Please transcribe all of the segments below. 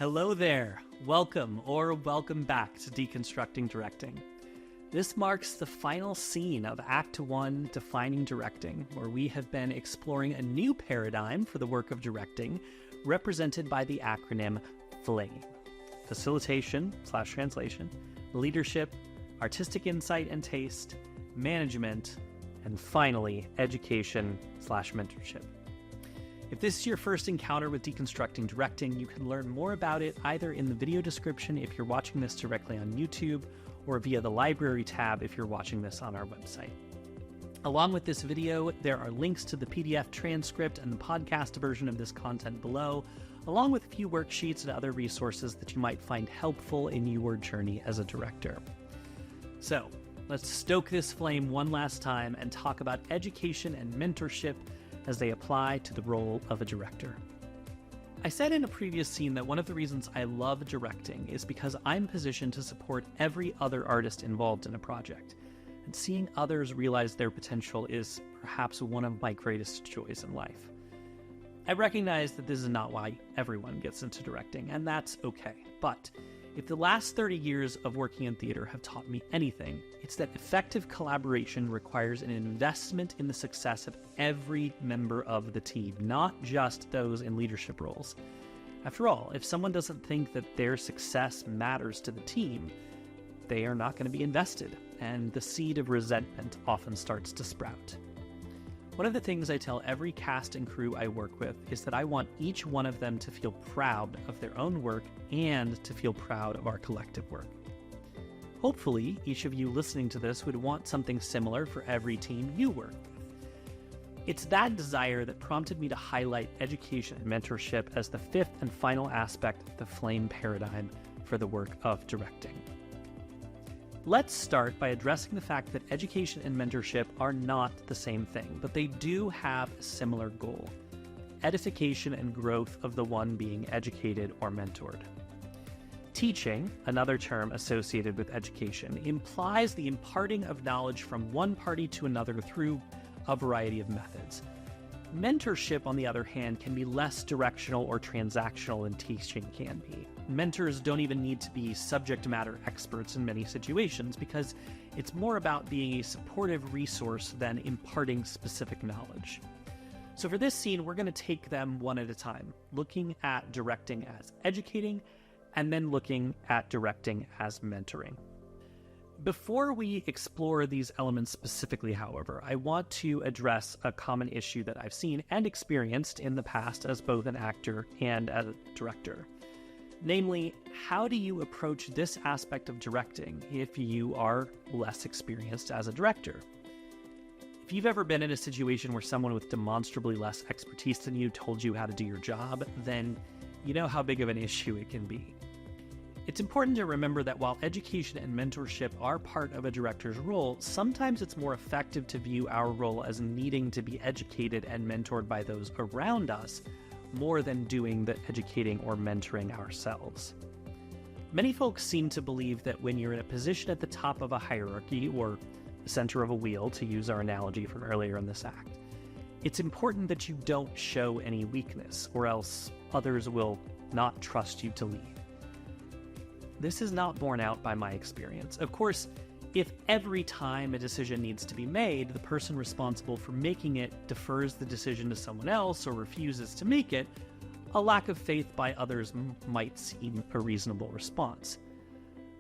Hello there. Welcome or welcome back to Deconstructing Directing. This marks the final scene of Act 1, Defining Directing, where we have been exploring a new paradigm for the work of directing, represented by the acronym FLAME. Facilitation/translation, leadership, artistic insight and taste, management, and finally, education/mentorship. If this is your first encounter with Deconstructing Directing, you can learn more about it either in the video description if you're watching this directly on YouTube, or via the library tab if you're watching this on our website. Along with this video, there are links to the PDF transcript and the podcast version of this content below, along with a few worksheets and other resources that you might find helpful in your journey as a director. So, let's stoke this flame one last time and talk about education and mentorship as they apply to the role of a director. I said in a previous scene that one of the reasons I love directing is because I'm positioned to support every other artist involved in a project, and seeing others realize their potential is perhaps one of my greatest joys in life. I recognize that this is not why everyone gets into directing, and that's okay, but if the last 30 years of working in theater have taught me anything, it's that effective collaboration requires an investment in the success of every member of the team, not just those in leadership roles. After all, if someone doesn't think that their success matters to the team, they are not going to be invested, and the seed of resentment often starts to sprout. One of the things I tell every cast and crew I work with is that I want each one of them to feel proud of their own work and to feel proud of our collective work. Hopefully, each of you listening to this would want something similar for every team you work with. It's that desire that prompted me to highlight education and mentorship as the fifth and final aspect of the FLAME paradigm for the work of directing. Let's start by addressing the fact that education and mentorship are not the same thing, but they do have a similar goal: edification and growth of the one being educated or mentored. Teaching, another term associated with education, implies the imparting of knowledge from one party to another through a variety of methods. Mentorship, on the other hand, can be less directional or transactional than teaching can be. Mentors don't even need to be subject matter experts in many situations because it's more about being a supportive resource than imparting specific knowledge. So for this scene, we're going to take them one at a time, looking at directing as educating and then looking at directing as mentoring. Before we explore these elements specifically, however, I want to address a common issue that I've seen and experienced in the past as both an actor and as a director. Namely, how do you approach this aspect of directing if you are less experienced as a director? If you've ever been in a situation where someone with demonstrably less expertise than you told you how to do your job, then you know how big of an issue it can be. It's important to remember that while education and mentorship are part of a director's role, sometimes it's more effective to view our role as needing to be educated and mentored by those around us more than doing the educating or mentoring ourselves. Many folks seem to believe that when you're in a position at the top of a hierarchy, or the center of a wheel, to use our analogy from earlier in this act, it's important that you don't show any weakness, or else others will not trust you to lead. This is not borne out by my experience. Of course, if every time a decision needs to be made, the person responsible for making it defers the decision to someone else or refuses to make it, a lack of faith by others might seem a reasonable response.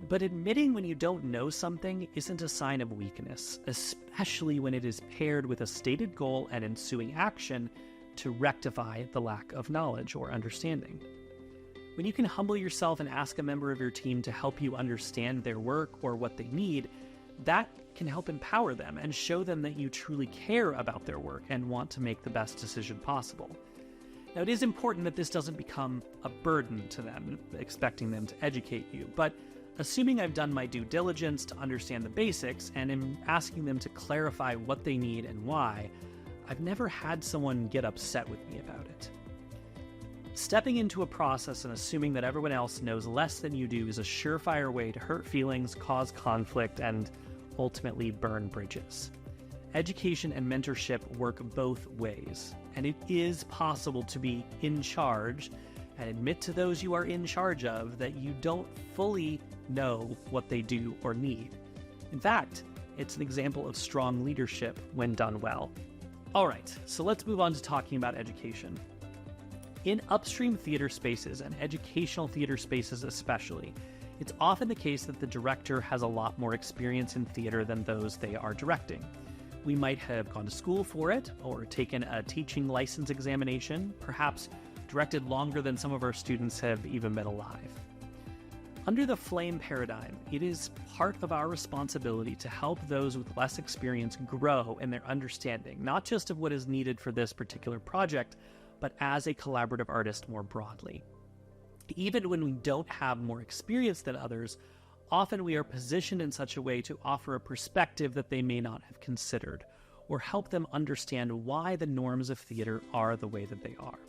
But admitting when you don't know something isn't a sign of weakness, especially when it is paired with a stated goal and ensuing action to rectify the lack of knowledge or understanding. When you can humble yourself and ask a member of your team to help you understand their work or what they need, that can help empower them and show them that you truly care about their work and want to make the best decision possible. Now, it is important that this doesn't become a burden to them, expecting them to educate you, but assuming I've done my due diligence to understand the basics and am asking them to clarify what they need and why, I've never had someone get upset with me about it. Stepping into a process and assuming that everyone else knows less than you do is a surefire way to hurt feelings, cause conflict, and ultimately burn bridges. Education and mentorship work both ways, and it is possible to be in charge and admit to those you are in charge of that you don't fully know what they do or need. In fact, it's an example of strong leadership when done well. All right, so let's move on to talking about education. In upstream theater spaces, and educational theater spaces especially, it's often the case that the director has a lot more experience in theater than those they are directing. We might have gone to school for it, or taken a teaching license examination, perhaps directed longer than some of our students have even been alive. Under the flame paradigm, it is part of our responsibility to help those with less experience grow in their understanding, not just of what is needed for this particular project, but as a collaborative artist more broadly. Even when we don't have more experience than others, often we are positioned in such a way to offer a perspective that they may not have considered, or help them understand why the norms of theater are the way that they are.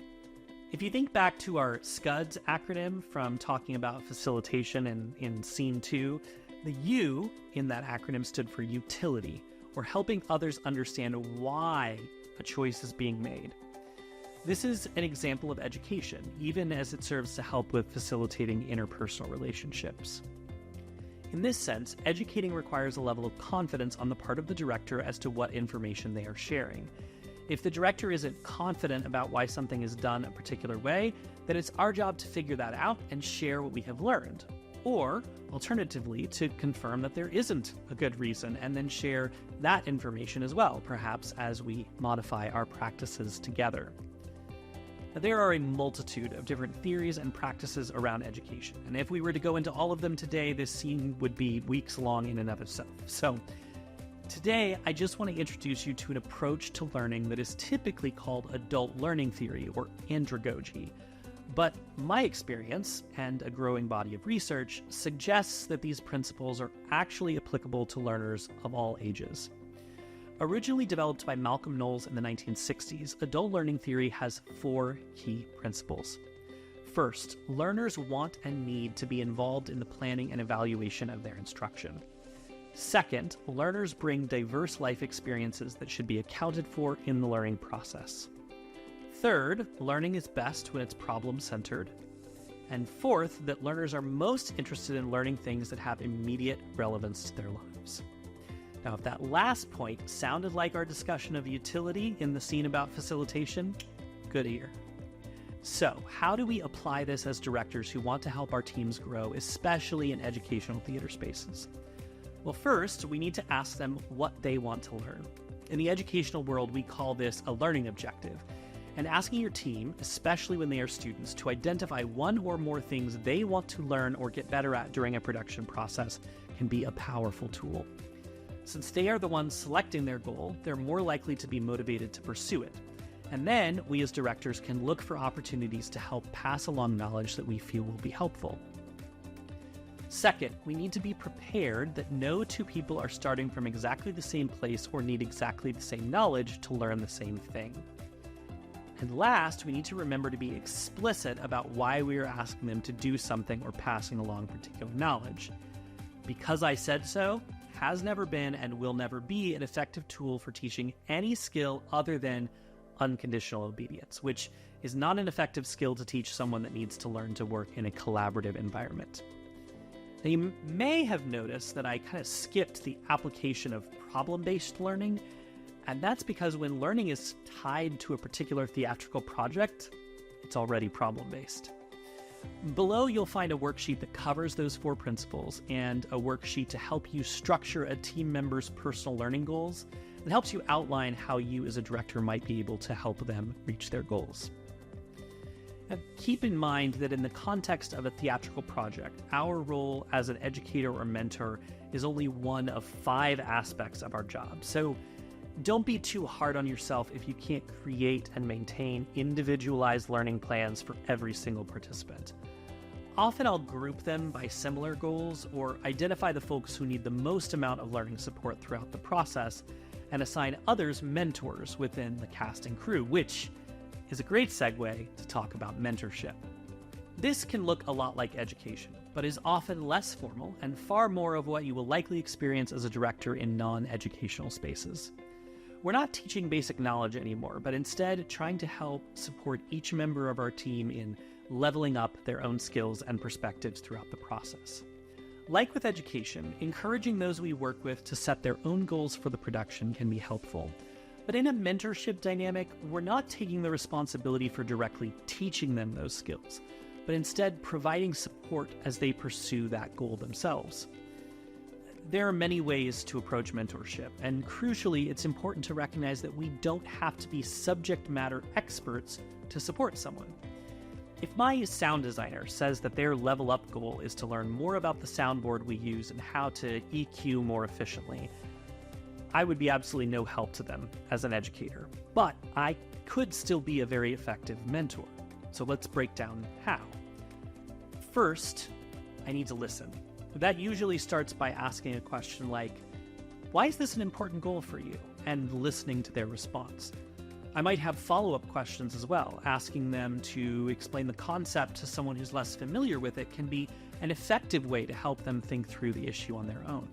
If you think back to our SCUDS acronym from talking about facilitation in Scene 2, the U in that acronym stood for utility, or helping others understand why a choice is being made. This is an example of education, even as it serves to help with facilitating interpersonal relationships. In this sense, educating requires a level of confidence on the part of the director as to what information they are sharing. If the director isn't confident about why something is done a particular way, then it's our job to figure that out and share what we have learned. Or, alternatively, to confirm that there isn't a good reason and then share that information as well, perhaps as we modify our practices together. Now, there are a multitude of different theories and practices around education, and if we were to go into all of them today, this scene would be weeks long in and of itself. So, today, I just want to introduce you to an approach to learning that is typically called adult learning theory, or andragogy. But my experience, and a growing body of research, suggests that these principles are actually applicable to learners of all ages. Originally developed by Malcolm Knowles in the 1960s, adult learning theory has 4 key principles. First, learners want and need to be involved in the planning and evaluation of their instruction. Second, learners bring diverse life experiences that should be accounted for in the learning process. Third, learning is best when it's problem-centered. And fourth, that learners are most interested in learning things that have immediate relevance to their lives. Now, if that last point sounded like our discussion of utility in the scene about facilitation, good ear. So, how do we apply this as directors who want to help our teams grow, especially in educational theater spaces? Well, first, we need to ask them what they want to learn. In the educational world, we call this a learning objective. And asking your team, especially when they are students, to identify one or more things they want to learn or get better at during a production process can be a powerful tool. Since they are the ones selecting their goal, they're more likely to be motivated to pursue it. And then we as directors can look for opportunities to help pass along knowledge that we feel will be helpful. Second, we need to be prepared that no two people are starting from exactly the same place or need exactly the same knowledge to learn the same thing. And last, we need to remember to be explicit about why we are asking them to do something or passing along particular knowledge. Because I said so has never been and will never be an effective tool for teaching any skill other than unconditional obedience, which is not an effective skill to teach someone that needs to learn to work in a collaborative environment. Now, you may have noticed that I kind of skipped the application of problem-based learning, and that's because when learning is tied to a particular theatrical project, it's already problem-based. Below, you'll find a worksheet that covers those 4 principles and a worksheet to help you structure a team member's personal learning goals that helps you outline how you as a director might be able to help them reach their goals. Now, keep in mind that in the context of a theatrical project, our role as an educator or mentor is only one of 5 aspects of our job. So don't be too hard on yourself if you can't create and maintain individualized learning plans for every single participant. Often I'll group them by similar goals or identify the folks who need the most amount of learning support throughout the process and assign others mentors within the cast and crew, which is a great segue to talk about mentorship. This can look a lot like education, but is often less formal and far more of what you will likely experience as a director in non-educational spaces. We're not teaching basic knowledge anymore, but instead trying to help support each member of our team in leveling up their own skills and perspectives throughout the process. Like with education, encouraging those we work with to set their own goals for the production can be helpful. But in a mentorship dynamic, we're not taking the responsibility for directly teaching them those skills, but instead providing support as they pursue that goal themselves. There are many ways to approach mentorship, and crucially, it's important to recognize that we don't have to be subject matter experts to support someone. If my sound designer says that their level up goal is to learn more about the soundboard we use and how to EQ more efficiently, I would be absolutely no help to them as an educator, but I could still be a very effective mentor. So let's break down how. First, I need to listen. That usually starts by asking a question like, why is this an important goal for you? And listening to their response. I might have follow-up questions as well. Asking them to explain the concept to someone who's less familiar with it can be an effective way to help them think through the issue on their own.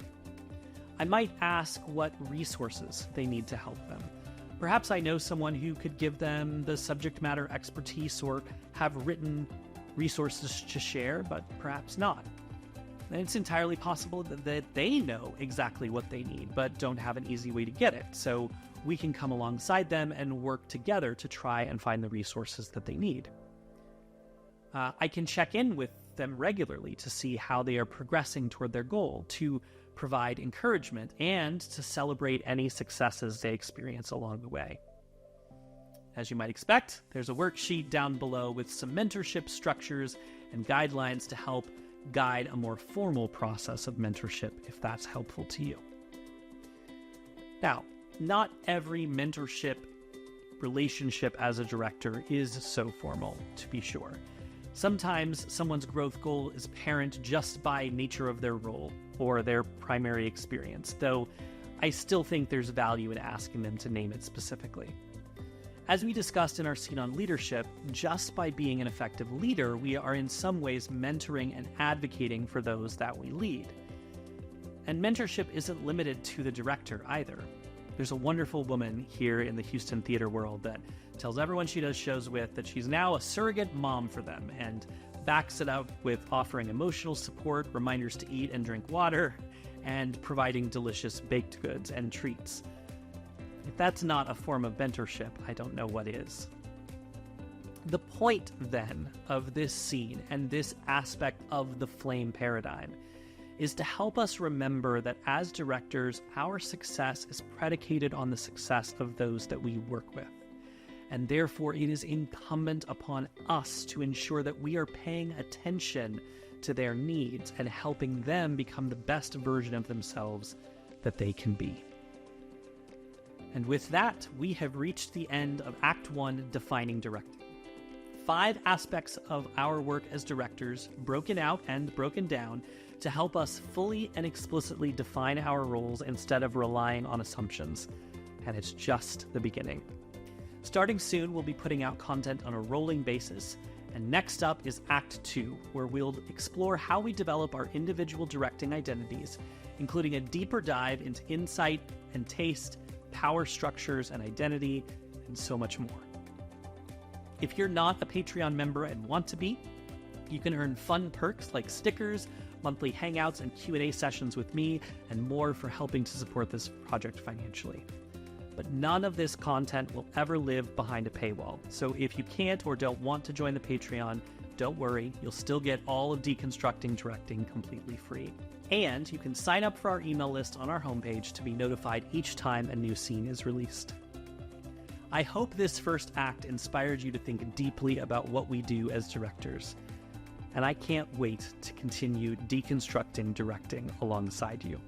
I might ask what resources they need to help them. Perhaps I know someone who could give them the subject matter expertise or have written resources to share, but perhaps not. And it's entirely possible that they know exactly what they need, but don't have an easy way to get it. So we can come alongside them and work together to try and find the resources that they need. I can check in with them regularly to see how they are progressing toward their goal, to provide encouragement, and to celebrate any successes they experience along the way. As you might expect, there's a worksheet down below with some mentorship structures and guidelines to help guide a more formal process of mentorship if that's helpful to you. Now, not every mentorship relationship as a director is so formal, to be sure. Sometimes someone's growth goal is apparent just by nature of their role or their primary experience, though I still think there's value in asking them to name it specifically. As we discussed in our scene on leadership, just by being an effective leader, we are in some ways mentoring and advocating for those that we lead. And mentorship isn't limited to the director either. There's a wonderful woman here in the Houston theater world that tells everyone she does shows with that she's now a surrogate mom for them and backs it up with offering emotional support, reminders to eat and drink water, and providing delicious baked goods and treats. If that's not a form of mentorship, I don't know what is. The point, then, of this scene and this aspect of the flame paradigm is to help us remember that as directors, our success is predicated on the success of those that we work with. And therefore, it is incumbent upon us to ensure that we are paying attention to their needs and helping them become the best version of themselves that they can be. And with that, we have reached the end of Act 1, Defining Directing. 5 aspects of our work as directors, broken out and broken down, to help us fully and explicitly define our roles instead of relying on assumptions. And it's just the beginning. Starting soon, we'll be putting out content on a rolling basis. And next up is Act 2, where we'll explore how we develop our individual directing identities, including a deeper dive into insight and taste, power structures and identity, and so much more. If you're not a Patreon member and want to be, you can earn fun perks like stickers, monthly hangouts and Q&A sessions with me, and more for helping to support this project financially. But none of this content will ever live behind a paywall. So if you can't or don't want to join the Patreon, don't worry, you'll still get all of Deconstructing Directing completely free. And you can sign up for our email list on our homepage to be notified each time a new scene is released. I hope this first act inspired you to think deeply about what we do as directors. And I can't wait to continue deconstructing directing alongside you.